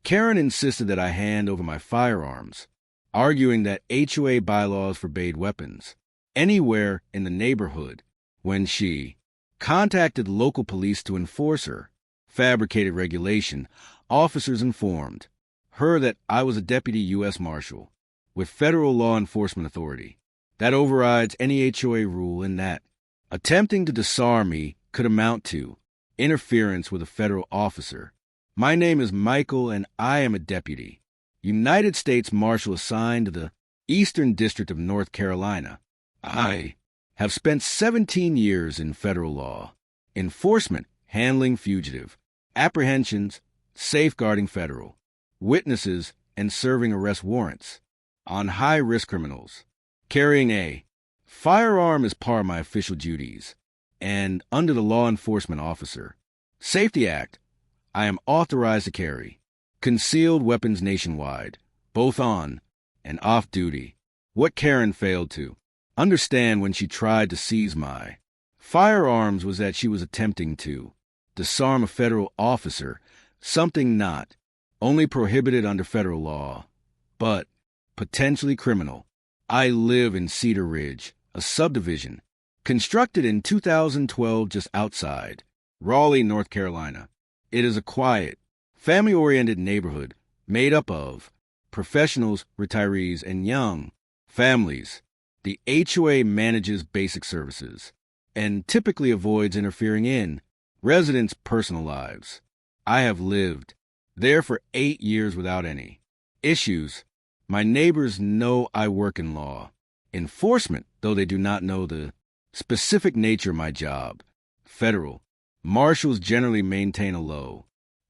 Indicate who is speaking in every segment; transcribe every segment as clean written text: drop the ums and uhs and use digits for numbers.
Speaker 1: Karen insisted that I hand over my firearms, arguing that HOA bylaws forbade weapons anywhere in the neighborhood. When she contacted local police to enforce her fabricated regulation, officers informed her that I was a deputy U.S. Marshal with federal law enforcement authority that overrides any HOA rule, and that attempting to disarm me could amount to interference with a federal officer. My name is Michael, and I am a deputy United States Marshal assigned to the Eastern District of North Carolina. I have spent 17 years in federal law enforcement, handling fugitive apprehensions, safeguarding federal witnesses, and serving arrest warrants on high-risk criminals. Carrying a firearm is part of my official duties, and under the Law Enforcement Officer Safety Act, I am authorized to carry concealed weapons nationwide, both on and off duty. What Karen failed to understand when she tried to seize my firearms was that she was attempting to disarm a federal officer, something not only prohibited under federal law, but potentially criminal. I live in Cedar Ridge, a subdivision constructed in 2012 just outside Raleigh, North Carolina. It is a quiet, family-oriented neighborhood made up of professionals, retirees, and young families. The HOA manages basic services and typically avoids interfering in residents' personal lives. I have lived there for 8 years without any issues. My neighbors know I work in law enforcement, though they do not know the specific nature of my job. Federal marshals generally maintain a low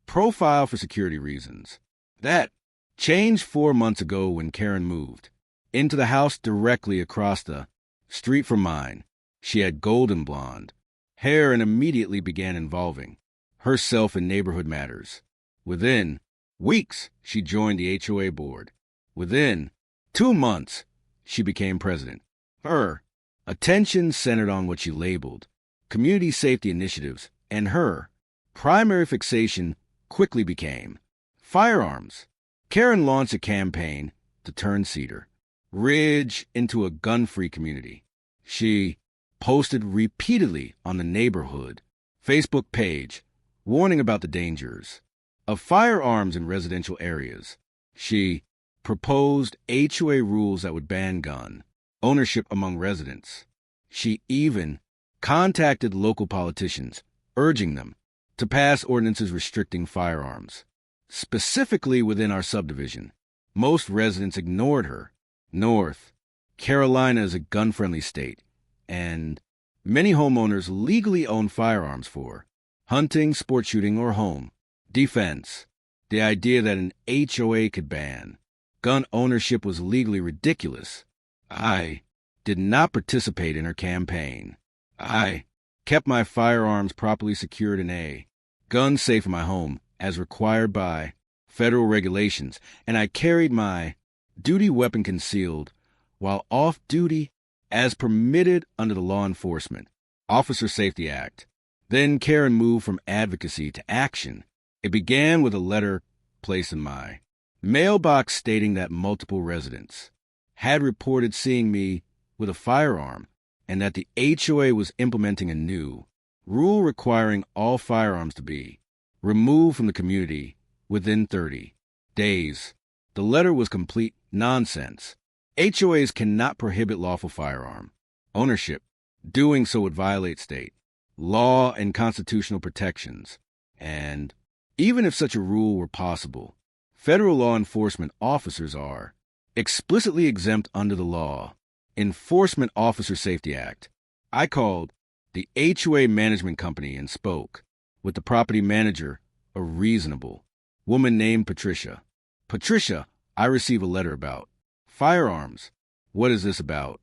Speaker 1: profile for security reasons. That changed 4 months ago when Karen moved into the house directly across the street from mine. She had golden blonde hair and immediately began involving herself in neighborhood matters. Within weeks, she joined the HOA board. Within 2 months, she became president. Her attention centered on what she labeled community safety initiatives, and her primary fixation quickly became firearms. Karen launched a campaign to turn Cedar Ridge into a gun-free community. She posted repeatedly on the neighborhood Facebook page, warning about the dangers of firearms in residential areas. She proposed HOA rules that would ban gun ownership among residents. She even contacted local politicians, urging them to pass ordinances restricting firearms, specifically within our subdivision. Most residents ignored her. North Carolina is a gun-friendly state, and many homeowners legally own firearms for hunting, sport shooting, or home defense. The idea that an HOA could ban gun ownership was legally ridiculous. I did not participate in her campaign. I kept my firearms properly secured in a gun safe in my home as required by federal regulations, and I carried my duty weapon concealed while off duty as permitted under the Law Enforcement Officer Safety Act. Then Karen moved from advocacy to action. It began with a letter placed in my mailbox stating that multiple residents had reported seeing me with a firearm and that the HOA was implementing a new rule requiring all firearms to be removed from the community within 30 days. The letter was complete nonsense. HOAs cannot prohibit lawful firearm ownership. Doing so would violate state law and constitutional protections. And even if such a rule were possible, federal law enforcement officers are explicitly exempt under the Law Enforcement Officer Safety Act. I called the HOA management company and spoke with the property manager, a reasonable woman named Patricia. Patricia, I receive a letter about firearms. What is this about?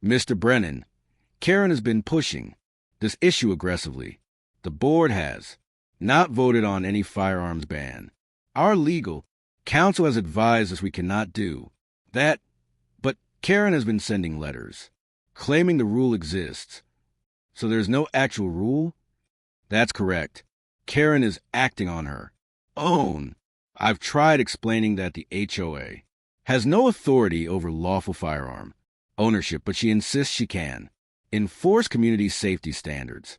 Speaker 1: Mr. Brennan, Karen has been pushing this issue aggressively. The board has not voted on any firearms ban. Our legal counsel has advised us we cannot do that, but Karen has been sending letters claiming the rule exists. So there's no actual rule? That's correct. Karen is acting on her own I've tried explaining that the HOA has no authority over lawful firearm ownership, but she insists she can enforce community safety standards.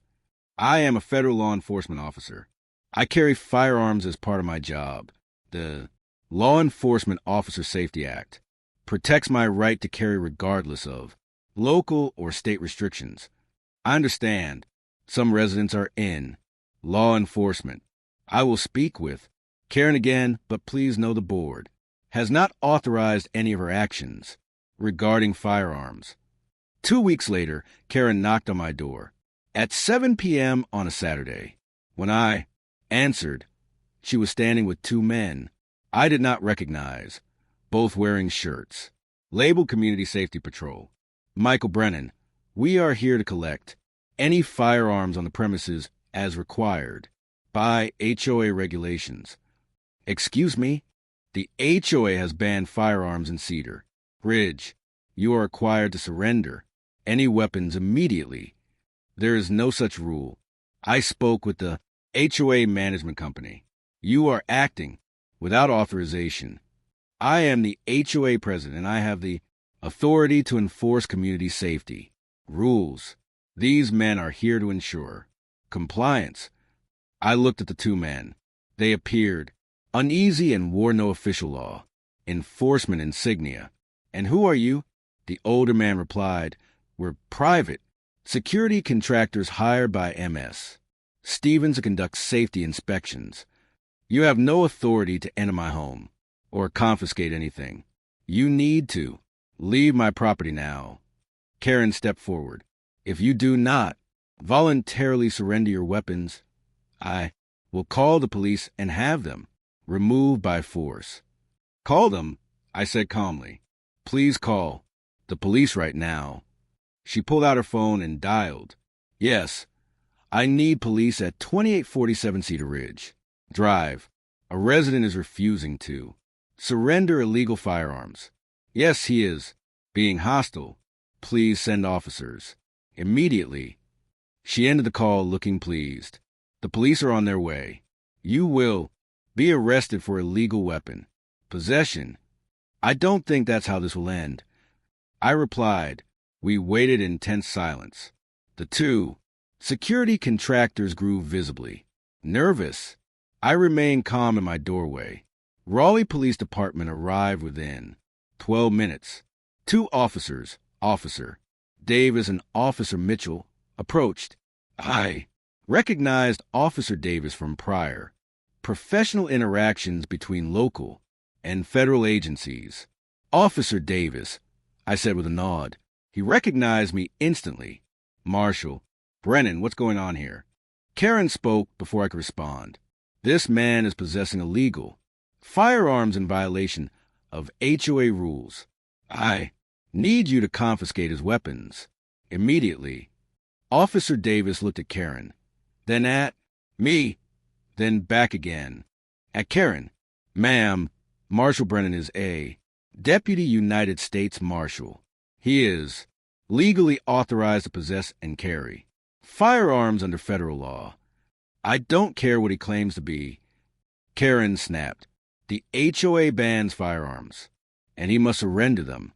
Speaker 1: I am a federal law enforcement officer. I carry firearms as part of my job. The Law Enforcement Officer Safety Act protects my right to carry regardless of local or state restrictions. I understand some residents are in law enforcement. I will speak with Karen again, but please know the board has not authorized any of her actions regarding firearms. 2 weeks later, Karen knocked on my door at 7 p.m. on a Saturday. When I answered, she was standing with two men I did not recognize, both wearing shirts labeled Community Safety Patrol. Michael Brennan, we are here to collect any firearms on the premises as required by HOA regulations. Excuse me? The HOA has banned firearms in Cedar Ridge. You are required to surrender any weapons immediately. There is no such rule. I spoke with the HOA management company. You are acting without authorization. I am the HOA president, and I have the authority to enforce community safety rules. These men are here to ensure compliance. I looked at the two men. They appeared uneasy and wore no official law enforcement insignia. And who are you? The older man replied, We're private security contractors hired by MS Stevens to conduct safety inspections. You have no authority to enter my home or confiscate anything. You need to leave my property now. Karen stepped forward. If you do not voluntarily surrender your weapons, I will call the police and have them removed by force. Call them, I said calmly. Please call the police right now. She pulled out her phone and dialed. Yes, I need police at 2847 Cedar Ridge Drive. A resident is refusing to surrender illegal firearms. Yes, he is being hostile. Please send officers immediately. She ended the call looking pleased. The police are on their way. You will be arrested for illegal weapon possession. I don't think that's how this will end. I replied. We waited in tense silence. The two security contractors grew visibly nervous. I remained calm in my doorway. Raleigh Police Department arrived within 12 minutes. Two officers, Officer Davis and Officer Mitchell, approached. I recognized Officer Davis from prior professional interactions between local and federal agencies. Officer Davis, I said with a nod. He recognized me instantly. Marshal, Brennan, what's going on here? Karen spoke before I could respond. This man is possessing illegal firearms in violation of HOA rules. I need you to confiscate his weapons immediately. Officer Davis looked at Karen, then at me, then back again. At Karen, Ma'am, Marshal Brennan is a Deputy United States Marshal. He is legally authorized to possess and carry firearms under federal law. I don't care what he claims to be. Karen snapped. The HOA bans firearms, and he must surrender them.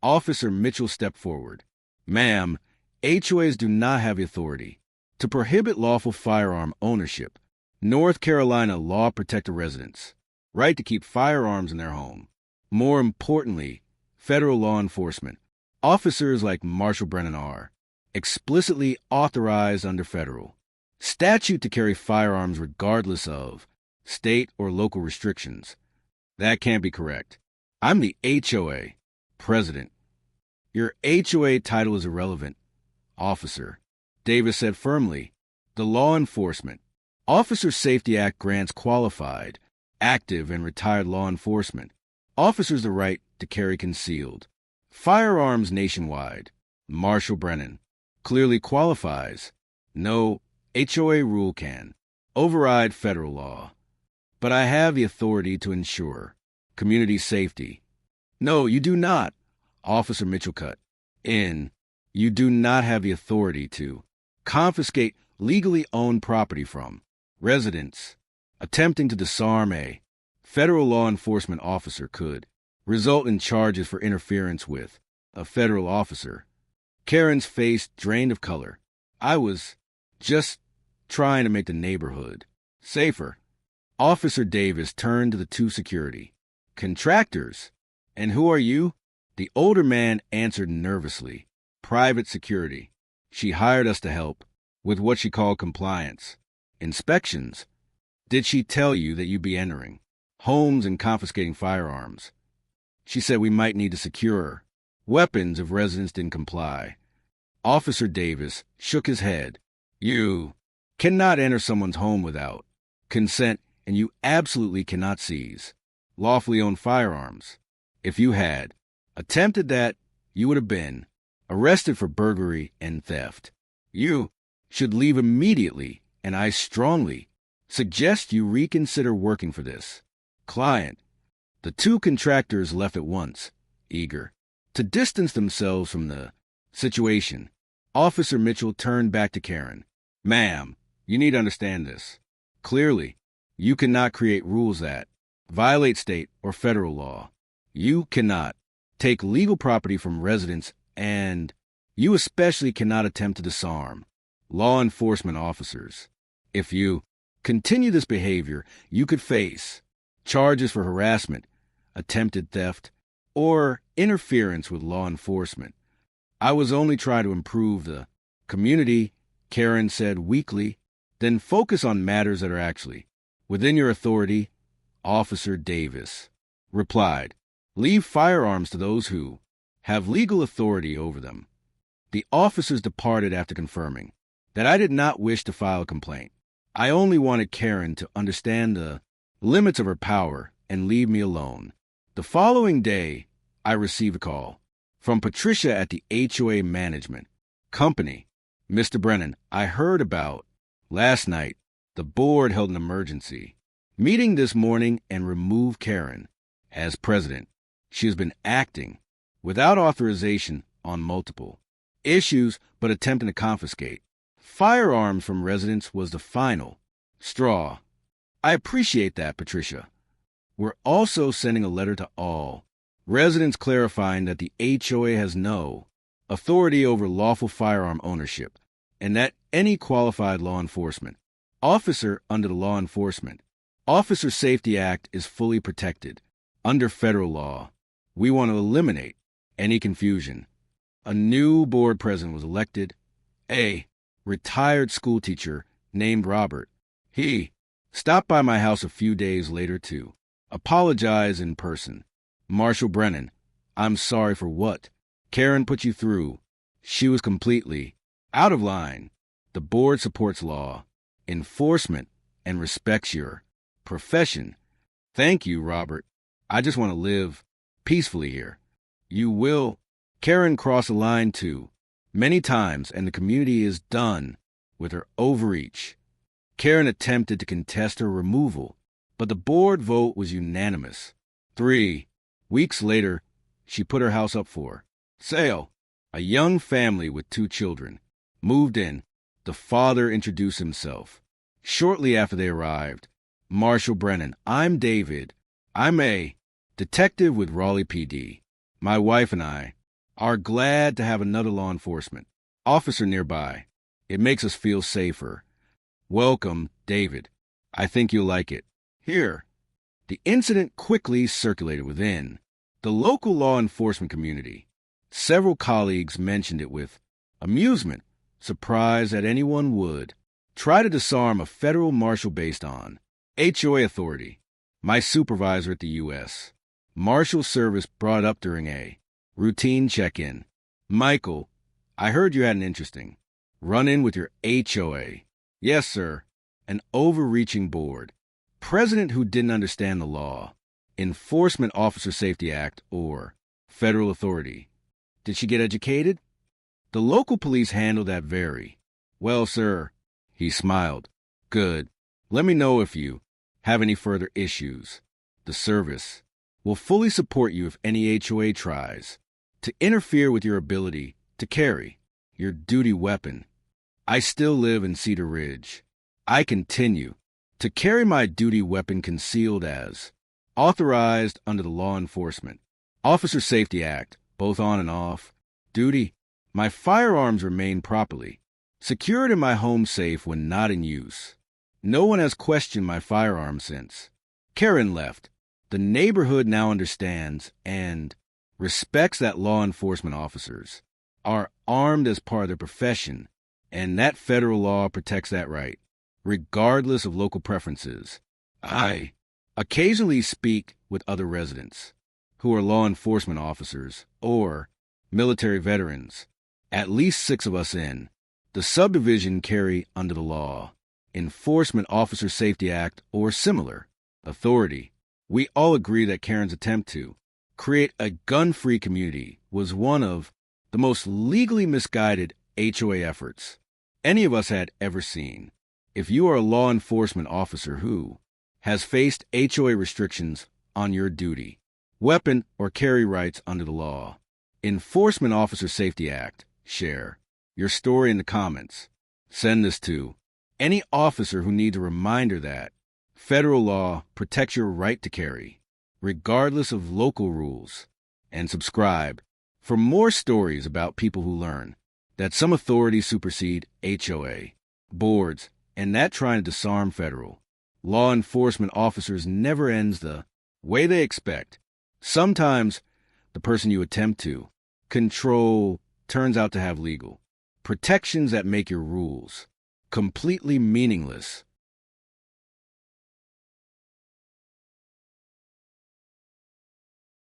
Speaker 1: Officer Mitchell stepped forward. Ma'am, HOAs do not have the authority to prohibit lawful firearm ownership. North Carolina law protects a resident's right to keep firearms in their home. More importantly, federal law enforcement officers like Marshal Brennan are explicitly authorized under federal statute to carry firearms regardless of state or local restrictions. That can't be correct. I'm the HOA president. Your HOA title is irrelevant, officer. Davis said firmly. The Law Enforcement Officer Safety Act grants qualified, active, and retired law enforcement officers the right to carry concealed firearms nationwide. Marshal Brennan clearly qualifies. No HOA rule can override federal law. But I have the authority to ensure community safety. No, you do not. Officer Mitchell cut in. You do not have the authority to confiscate legally owned property from residents attempting to disarm a federal law enforcement officer could result in charges for interference with a federal officer. Karen's face drained of color. I was just trying to make the neighborhood safer. Officer Davis turned to the two security contractors. And who are you? The older man answered nervously. Private security. She hired us to help with what she called compliance. Inspections. Did she tell you that you'd be entering homes and confiscating firearms? She said we might need to secure weapons if residents didn't comply. Officer Davis shook his head. You cannot enter someone's home without consent, and you absolutely cannot seize lawfully owned firearms. If you had attempted that, you would have been arrested for burglary and theft. You should leave immediately, and I strongly suggest you reconsider working for this client. The two contractors left at once, eager to distance themselves from the situation. Officer Mitchell turned back to Karen. Ma'am, you need to understand this. Clearly, you cannot create rules that violate state or federal law. You cannot take legal property from residents, and you especially cannot attempt to disarm law enforcement officers. If you continue this behavior, you could face charges for harassment, attempted theft, or interference with law enforcement. I was only trying to improve the community, Karen said weakly. Then focus on matters that are actually within your authority. Officer Davis replied, leave firearms to those who have legal authority over them. The officers departed after confirming that I did not wish to file a complaint. I only wanted Karen to understand the limits of her power and leave me alone. The following day, I received a call from Patricia at the HOA management company. Mr. Brennan, I heard about last night. The board held an emergency meeting this morning and removed Karen as president. She has been acting without authorization on multiple issues, but attempting to confiscate firearms from residents was the final straw. I appreciate that, Patricia. We're also sending a letter to all residents clarifying that the HOA has no authority over lawful firearm ownership, and that any qualified law enforcement officer under the Law Enforcement Officer Safety Act is fully protected under federal law. We want to eliminate any confusion. A new board president was elected, a retired schoolteacher named Robert. He stopped by my house a few days later to apologize in person. Marshal Brennan, I'm sorry for what Karen put you through. She was completely out of line. The board supports law enforcement and respects your profession. Thank you, Robert. I just want to live peacefully here. You will. Karen crossed the line too many times, and the community is done with her overreach. Karen attempted to contest her removal, but the board vote was unanimous. 3 weeks later, she put her house up for sale. A young family with 2 children moved in. The father introduced himself. Shortly after they arrived, Marshal Brennan, I'm David. I'm a detective with Raleigh PD. My wife and I are glad to have another law enforcement officer nearby. It makes us feel safer. Welcome, David. I think you'll like it here. The incident quickly circulated within the local law enforcement community. Several colleagues mentioned it with amusement, surprised that anyone would try to disarm a federal marshal based on HOA authority. My supervisor at the U.S. Marshal Service brought up during a routine check-in. Michael, I heard you had an interesting run-in with your HOA. Yes, sir. An overreaching board president who didn't understand the law, Enforcement Officer Safety Act, or federal authority. Did she get educated? The local police handled that very well, sir. He smiled. Good. Let me know if you have any further issues. The service will fully support you if any HOA tries to interfere with your ability to carry your duty weapon. I still live in Cedar Ridge. I continue to carry my duty weapon concealed as Authorized under the Law Enforcement Officer Safety Act, both on and off. Duty. My firearms remain properly secured in my home safe when not in use. No one has questioned my firearms since. Karen left. The neighborhood now understands and respects that law enforcement officers are armed as part of their profession, and that federal law protects that right, regardless of local preferences. I occasionally speak with other residents who are law enforcement officers or military veterans. At least 6 of us in the subdivision carry under the law Enforcement Officer Safety Act or similar authority. We all agree that Karen's attempt to create a gun-free community was one of the most legally misguided HOA efforts any of us had ever seen. If you are a law enforcement officer who has faced HOA restrictions on your duty, weapon, or carry rights under the law, Enforcement Officer Safety Act, share your story in the comments. Send this to any officer who needs a reminder that federal law protects your right to carry, regardless of local rules. And subscribe for more stories about people who learn that some authorities supersede HOA, boards, and that trying to disarm federal law enforcement officers never ends the way they expect. Sometimes the person you attempt to control turns out to have legal protections that make your rules completely meaningless.